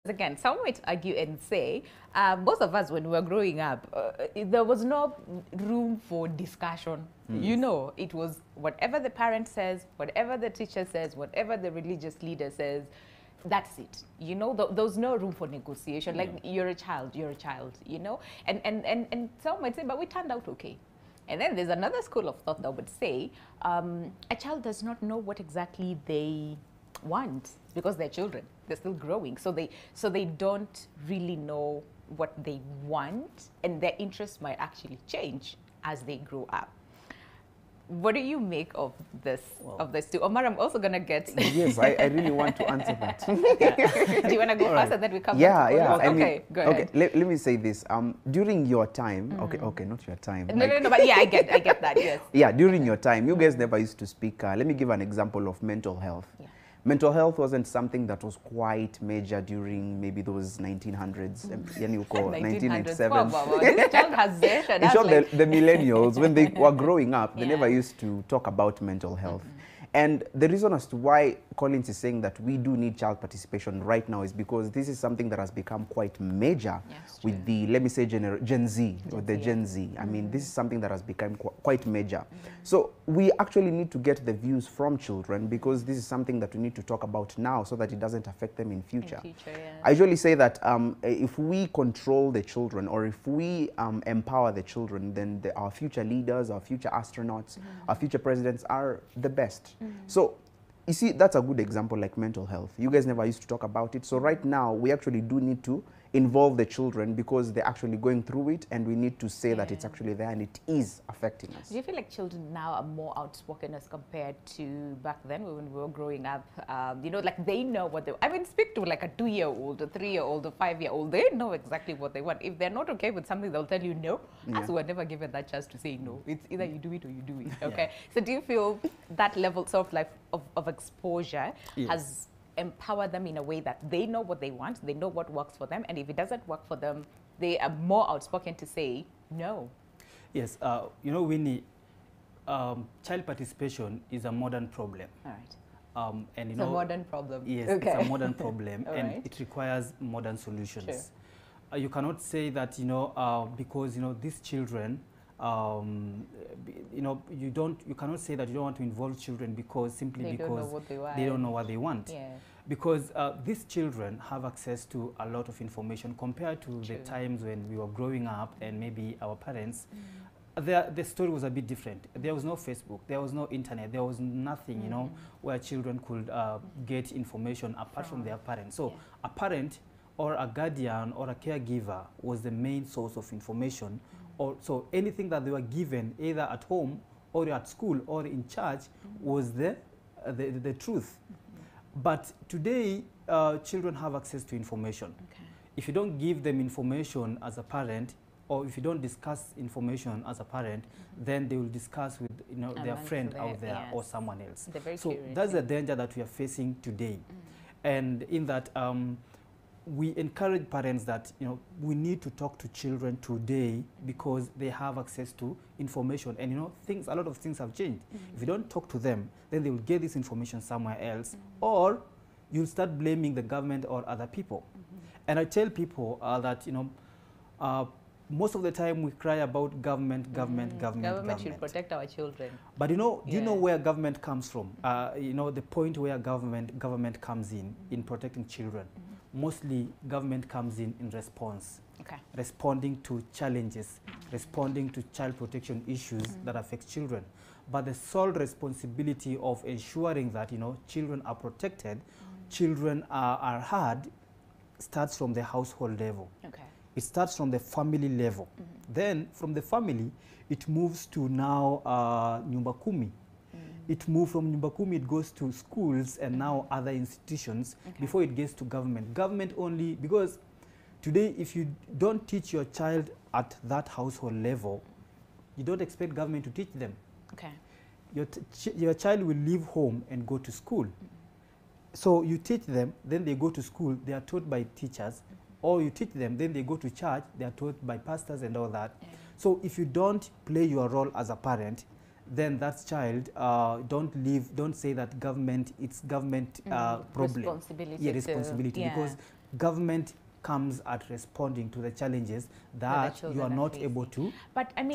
Again, some might argue and say, most of us, when we were growing up, there was no room for discussion. You know, it was whatever the parent says, whatever the teacher says, whatever the religious leader says, that's it. You know, there was no room for negotiation. Like, you're a child, you know? And some might say, but we turned out okay. And then there's another school of thought that would say, a child does not know what exactly they want because they're children, they're still growing, so they don't really know what they want, and their interests might actually change as they grow up. What do you make of this? Well, of this too, Omar? I'm also gonna get. Yes, I really want to answer that. Do you want to go first and then we come? Yeah, back to yeah. Okay, go ahead. Okay, let me say this. During your time, okay, not your time. No, no, but yeah, I get that. Yes. Yeah, during your time, you guys never used to speak. Let me give an example of mental health. Yeah. Mental health wasn't something that was quite major during maybe those 1900s, 1987. Wow. This child has this. In short, like the millennials, when they were growing up, they never used to talk about mental health. And the reason as to why Collins is saying that we do need child participation right now is because this is something that has become quite major with the, let me say, Gen Z, or the Gen Z. I mean, this is something that has become quite major. So we actually need to get the views from children, because this is something that we need to talk about now so that it doesn't affect them in future. I usually say that if we control the children, or if we empower the children, then our future leaders, our future astronauts, our future presidents are the best. So, you see, that's a good example, like mental health. You guys never used to talk about it. So right now, we actually do need to involve the children, because they're actually going through it, and we need to say that it's actually there and it is affecting us. Do you feel like children now are more outspoken as compared to back then when we were growing up? You know, like they know what they... I mean, speak to like a 2-year-old, a 3-year-old, a 5-year-old. They know exactly what they want. If they're not okay with something, they'll tell you no. As we were never given that chance to say no. It's either you do it or you do it, okay? So do you feel that level sort of like of exposure has empower them in a way that they know what they want, they know what works for them, and if it doesn't work for them, they are more outspoken to say no? Yes, you know, Winnie, child participation is a modern problem. All right. And you it's know, a modern problem. Yes, it's a modern problem, and it requires modern solutions. Sure. You cannot say that, you know, because, you know, these children, you know, you cannot say that you don't want to involve children because simply because they don't know what they want. Yeah. Because these children have access to a lot of information compared to the times when we were growing up and maybe our parents. The story was a bit different. There was no Facebook, there was no internet, there was nothing, you know, where children could get information apart from their parents. So a parent or a guardian or a caregiver was the main source of information. Or so anything that they were given either at home or at school or in church was the truth. But today, children have access to information. If you don't give them information as a parent, or if you don't discuss information as a parent, then they will discuss with, you know, their friend out there or someone else. So that's the danger that we are facing today. And in that, we encourage parents that, you know, we need to talk to children today because they have access to information, and, you know, a lot of things have changed. If you don't talk to them, then they will get this information somewhere else, or you'll start blaming the government or other people. And I tell people that, you know, most of the time we cry about government. Government should protect our children. But, you know, do you know where government comes from? You know, the point where government comes in protecting children. Mostly government comes in response, responding to challenges, responding to child protection issues that affect children. But the sole responsibility of ensuring that, you know, children are protected, children are heard, starts from the household level. It starts from the family level. Then from the family, it moves to now Nyumba Kumi. It moves from Nyumba Kumi, it goes to schools and now other institutions before it gets to government. Government only, because today if you don't teach your child at that household level, you don't expect government to teach them. Your child will leave home and go to school. So you teach them, then they go to school, they are taught by teachers, or you teach them, then they go to church, they are taught by pastors and all that. So if you don't play your role as a parent, then that child don't say that government, it's government problem. Responsibility. Responsibility, because government comes at responding to the challenges that you are not able to. But I mean,